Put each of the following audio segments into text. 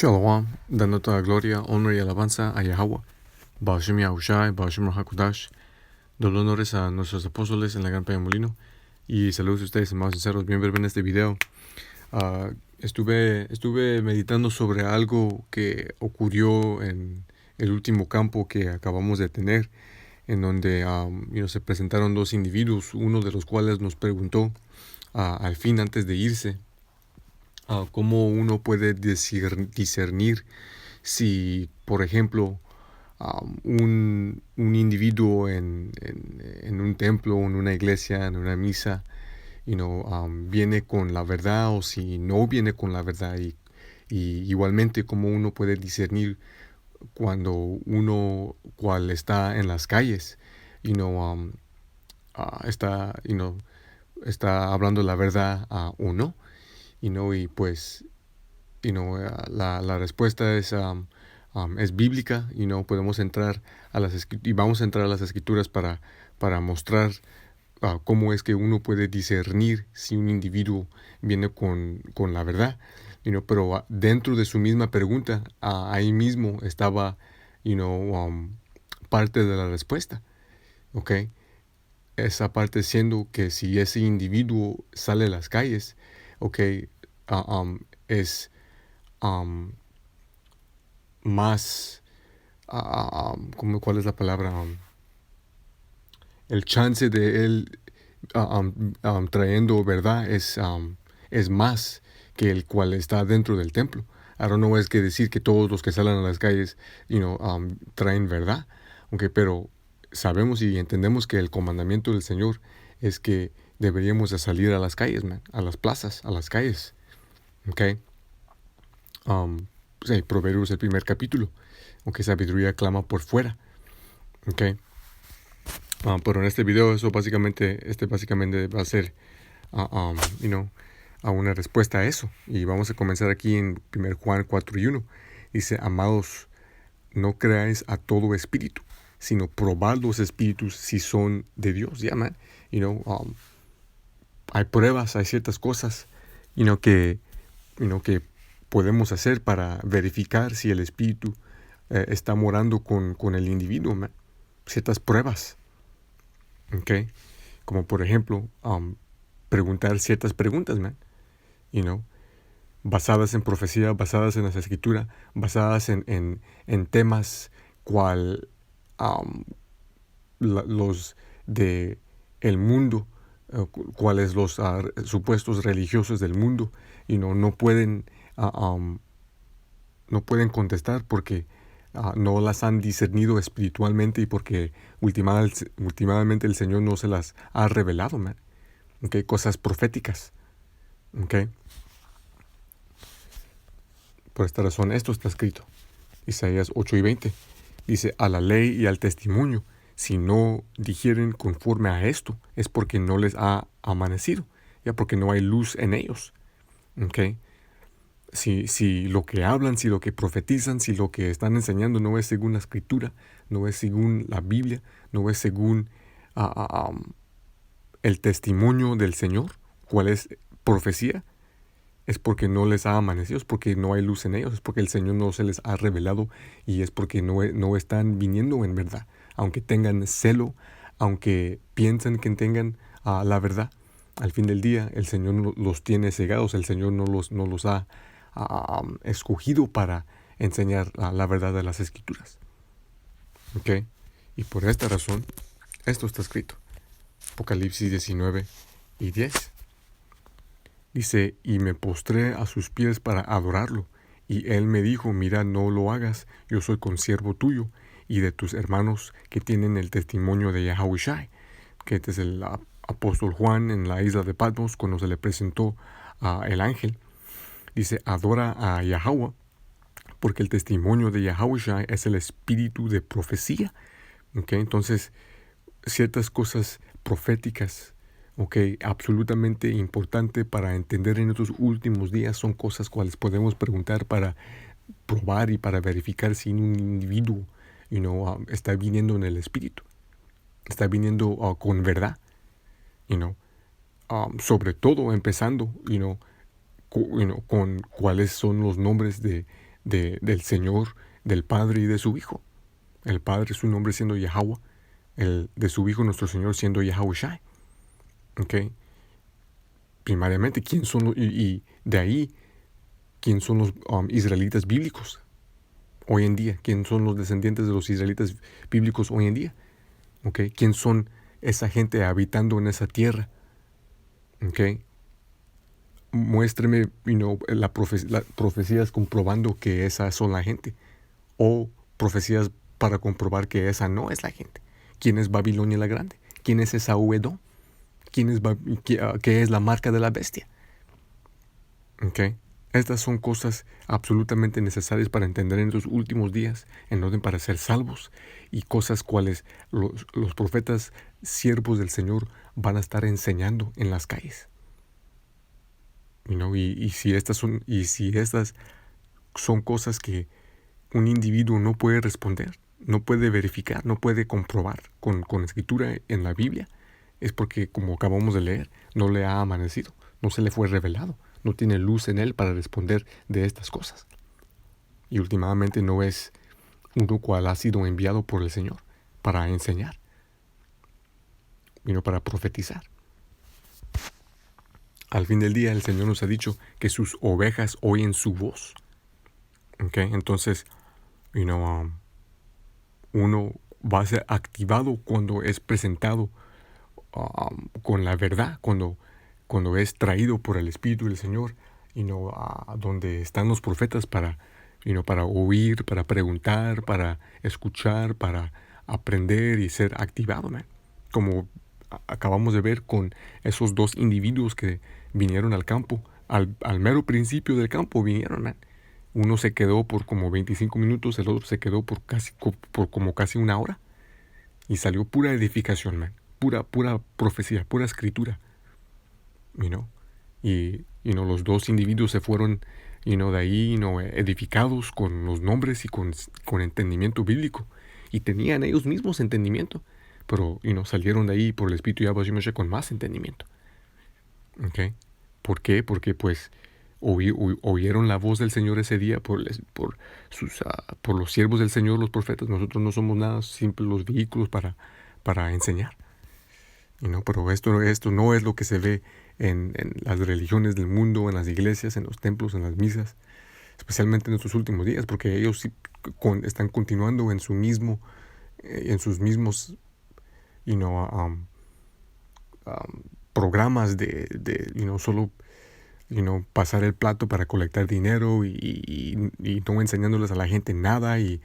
Shalom, dando toda gloria, honor y alabanza a Yahweh, Ba'ashem Yahushai, Ba'ashem Rahakudash, doble honores a nuestros apóstoles en la Gran Peña Molino, y saludos a ustedes, más sinceros, bienvenidos en este video. Estuve meditando sobre algo que ocurrió en el último campo que acabamos de tener, en donde se presentaron dos individuos, uno de los cuales nos preguntó al fin antes de irse, cómo uno puede discernir si, por ejemplo, un individuo en un templo, en una iglesia, en una misa, viene con la verdad o si no viene con la verdad. Y igualmente cómo uno puede discernir cuando cual está en las calles, está, está hablando la verdad o no. Y pues, la respuesta es bíblica. Podemos entrar a y vamos a entrar a las escrituras para mostrar cómo es que uno puede discernir si un individuo viene con la verdad. Pero dentro de su misma pregunta, ahí mismo estaba, parte de la respuesta. ¿Ok? Esa parte siendo que si ese individuo sale a las calles, es más, ¿cuál es la palabra? El chance de él trayendo verdad es más que el cual está dentro del templo. Ahora no es que decir que todos los que salen a las calles traen verdad, pero sabemos y entendemos que el comandamiento del Señor es que deberíamos de salir a las calles, a las plazas, a las calles. Proverbios el primer capítulo, sabiduría clama por fuera. Pero en este video básicamente va a ser a una respuesta a eso. Y vamos a comenzar aquí en 1 Juan 4:1. Dice: amados, no creáis a todo espíritu, sino probad los espíritus si son de Dios. Hay pruebas, hay ciertas cosas que podemos hacer para verificar si el espíritu está morando con el individuo, ciertas pruebas. Como por ejemplo, preguntar ciertas preguntas, basadas en profecía, basadas en las escrituras, basadas en temas cual los de el mundo, cuales los supuestos religiosos del mundo, no pueden contestar porque no las han discernido espiritualmente y porque últimamente el Señor no se las ha revelado, cosas proféticas. Por esta razón esto está escrito. Isaías 8:20 dice: a la ley y al testimonio, si no dijeren conforme a esto, es porque no les ha amanecido, ya porque no hay luz en ellos. Si lo que hablan, si lo que profetizan, si lo que están enseñando no es según la escritura, no es según la Biblia, no es según el testimonio del Señor, cuál es profecía, es porque no les ha amanecido, es porque no hay luz en ellos, es porque el Señor no se les ha revelado y es porque no están viniendo en verdad. Aunque tengan celo, aunque piensen que tengan la verdad, al fin del día el Señor los tiene cegados, el Señor no los ha escogido para enseñar la verdad de las escrituras. Y por esta razón esto está escrito. Apocalipsis 19:10 dice: y me postré a sus pies para adorarlo, y él me dijo: mira, no lo hagas, yo soy consiervo tuyo y de tus hermanos que tienen el testimonio de Yahushai. Que este es el apóstol Juan en la isla de Patmos, cuando se le presentó el ángel. Dice: adora a Yahweh, porque el testimonio de Yahushai es el espíritu de profecía. Entonces, ciertas cosas proféticas, absolutamente importante para entender en estos últimos días, son cosas cuales podemos preguntar para probar y para verificar si un individuo está viniendo en el espíritu, está viniendo con verdad. Sobre todo empezando con cuáles son los nombres de del Señor, del Padre y de su Hijo. El Padre, su nombre siendo Yahweh, el de su Hijo, nuestro Señor, siendo Yahushai. ¿Okay? Primariamente, ¿quién son y de ahí, quién son los israelitas bíblicos hoy en día? ¿Quién son los descendientes de los israelitas bíblicos hoy en día? ¿Okay? ¿Quién son esa gente habitando en esa tierra? ¿Okay? Muéstreme las profecías comprobando que esas son la gente, o profecías para comprobar que esa no es la gente. ¿Quién es Babilonia la Grande? ¿Quién es Esaú Edom? ¿Qué es la marca de la bestia? ¿Okay? Estas son cosas absolutamente necesarias para entender en los últimos días, en orden para ser salvos, y cosas cuales los profetas, siervos del Señor, van a estar enseñando en las calles. Y si estas son cosas que un individuo no puede responder, no puede verificar, no puede comprobar con escritura en la Biblia, es porque, como acabamos de leer, no le ha amanecido, no se le fue revelado, no tiene luz en él para responder de estas cosas. Y últimamente no es uno cual ha sido enviado por el Señor para enseñar, para profetizar. Al fin del día, el Señor nos ha dicho que sus ovejas oyen su voz. ¿Okay? Entonces, uno va a ser activado cuando es presentado con la verdad, cuando es traído por el Espíritu del Señor, donde están los profetas para oír, para preguntar, para escuchar, para aprender y ser activado, man. Como acabamos de ver con esos dos individuos que vinieron al campo, al mero principio del campo vinieron, man. Uno se quedó por como 25 minutos, el otro se quedó por como casi una hora. Y salió pura edificación, man. Pura profecía, pura escritura. Y los dos individuos se fueron de ahí edificados con los nombres y con entendimiento bíblico. Y tenían ellos mismos entendimiento. Pero salieron de ahí por el Espíritu de Yahweh con más entendimiento. ¿Okay? ¿Por qué? Porque pues oyeron la voz del Señor ese día por los siervos del Señor, los profetas. Nosotros no somos nada, simples los vehículos para enseñar. Pero esto no es lo que se ve en las religiones del mundo, en las iglesias, en los templos, en las misas, especialmente en estos últimos días, porque ellos sí están continuando en sus mismos programas de solo pasar el plato para colectar dinero y no enseñándoles a la gente nada y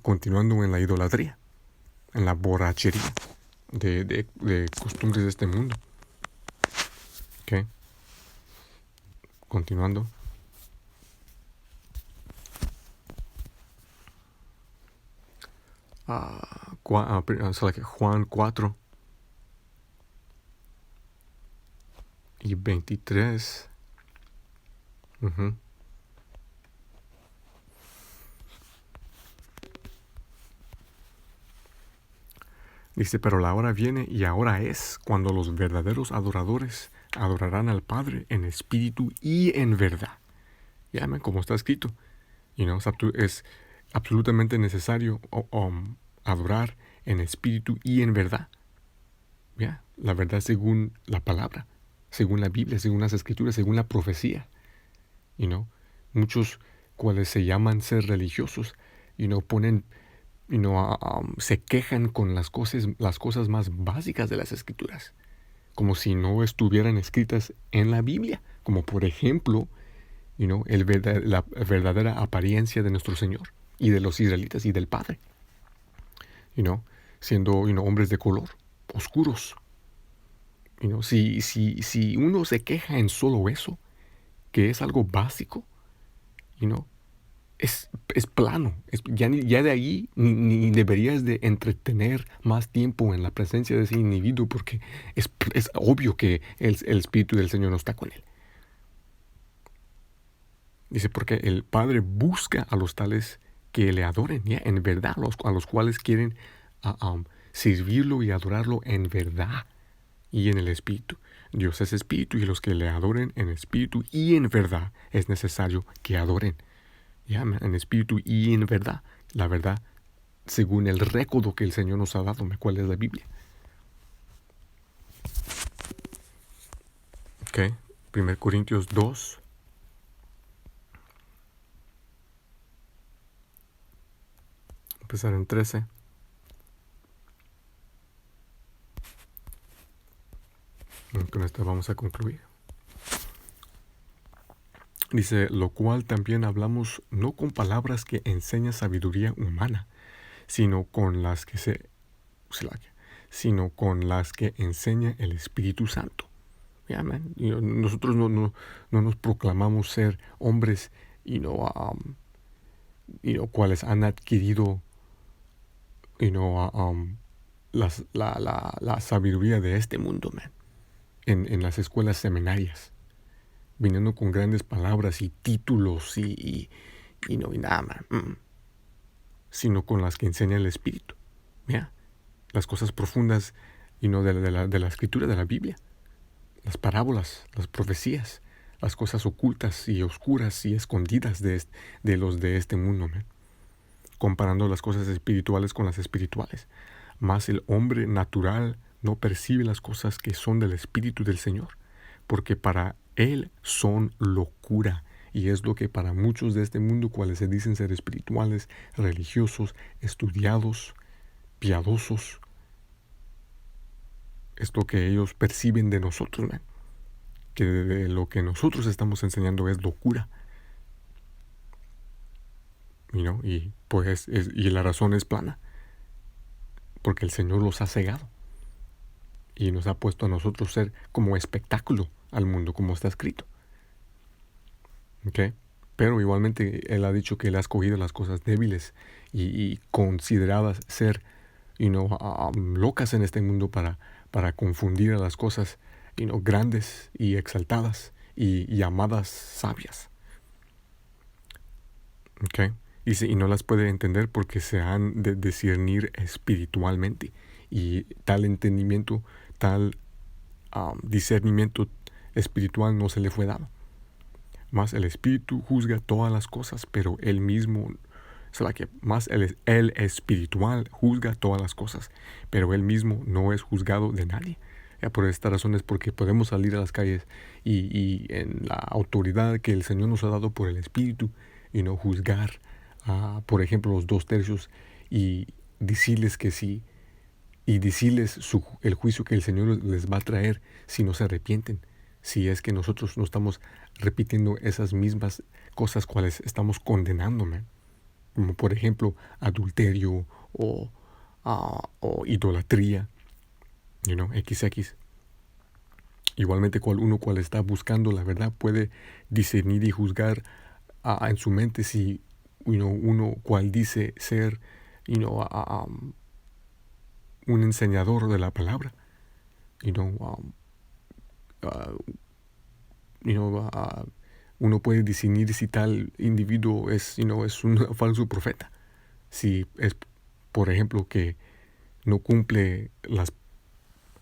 continuando en la idolatría, en la borrachería de costumbres de este mundo. ¿Okay? Continuando. Juan 4 y 23. Dice, pero la hora viene y ahora es cuando los verdaderos adoradores adorarán al Padre en espíritu y en verdad. Ya, como está escrito. Es absolutamente necesario adorar en espíritu y en verdad. ¿Ya? La verdad según la palabra, según la Biblia, según las escrituras, según la profecía. Muchos cuales se llaman ser religiosos, ponen, se quejan con las cosas más básicas de las escrituras, como si no estuvieran escritas en la Biblia, como por ejemplo, la verdadera apariencia de nuestro Señor y de los israelitas y del Padre, siendo hombres de color, oscuros. Si uno se queja en solo eso, que es algo básico, es plano. Ya de ahí ni deberías de entretener más tiempo en la presencia de ese individuo, porque es obvio que el Espíritu del Señor no está con él. Dice, porque el Padre busca a los tales que le adoren, ¿ya? En verdad, a los cuales quieren servirlo y adorarlo en verdad y en el Espíritu. Dios es Espíritu, y los que le adoren en espíritu y en verdad es necesario que adoren. Ya, man, en espíritu y en verdad. La verdad, según el récord que el Señor nos ha dado, cuál es la Biblia. Ok, 1 Corintios 2. Empezar en 13. Con esto vamos a concluir. Dice, lo cual también hablamos no con palabras que enseña sabiduría humana, sino con las que sino con las que enseña el Espíritu Santo. Yeah, man. Nosotros no nos proclamamos ser hombres cuales han adquirido la sabiduría de este mundo, man, en las escuelas seminarias, viniendo con grandes palabras y títulos y nada, man. Sino con las que enseña el Espíritu. Yeah. Las cosas profundas de la escritura de la Biblia. Las parábolas, las profecías, las cosas ocultas y oscuras y escondidas de los de este mundo, man. Comparando las cosas espirituales con las espirituales. Mas el hombre natural no percibe las cosas que son del Espíritu del Señor, porque para él son locura, y es lo que para muchos de este mundo, cuales se dicen ser espirituales, religiosos, estudiados, piadosos, es lo que ellos perciben de nosotros, man. Que de lo que nosotros estamos enseñando es locura. Y pues y la razón es plana, porque el Señor los ha cegado y nos ha puesto a nosotros ser como espectáculo al mundo, como está escrito. ¿Okay? Pero igualmente Él ha dicho que Él ha escogido las cosas débiles y consideradas ser locas en este mundo para confundir a las cosas grandes y exaltadas y llamadas sabias. ¿Okay? Y no las puede entender porque se han de discernir espiritualmente. Y tal entendimiento, tal discernimiento espiritual no se le fue dado. Más el Espíritu juzga todas las cosas, pero Él mismo, el espiritual juzga todas las cosas, pero Él mismo no es juzgado de nadie. Ya por esta razón es porque podemos salir a las calles y en la autoridad que el Señor nos ha dado por el Espíritu juzgar, por ejemplo, los 2/3 y decirles que sí, y decirles el juicio que el Señor les va a traer si no se arrepienten, si es que nosotros no estamos repitiendo esas mismas cosas cuales estamos condenando, man. Como por ejemplo adulterio o idolatría, XX. Igualmente cual está buscando la verdad puede discernir y juzgar en su mente si uno cual dice ser un enseñador de la palabra, uno puede discernir si tal individuo es un falso profeta, si es, por ejemplo, que no cumple las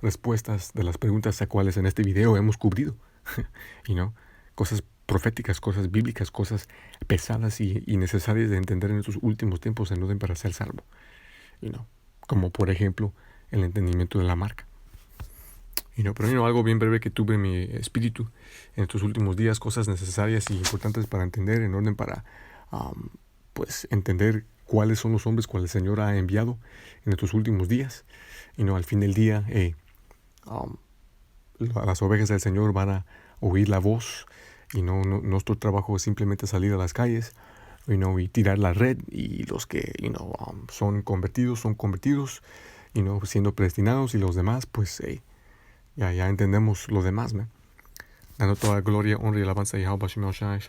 respuestas de las preguntas a cuales en este video hemos cubrido. Cosas proféticas, cosas bíblicas, cosas pesadas y necesarias de entender en estos últimos tiempos en orden para ser salvo. Como por ejemplo el entendimiento de la marca. Pero algo bien breve que tuve en mi espíritu en estos últimos días, cosas necesarias y importantes para entender en orden para pues entender cuáles son los hombres cuales el Señor ha enviado en estos últimos días. Al fin del día las ovejas del Señor van a oír la voz y nuestro trabajo es simplemente salir a las calles y tirar la red, y los que son convertidos siendo predestinados, y los demás pues ya entendemos lo demás, ¿no? Dando toda gloria, honra y alabanza a Yahweh Shai.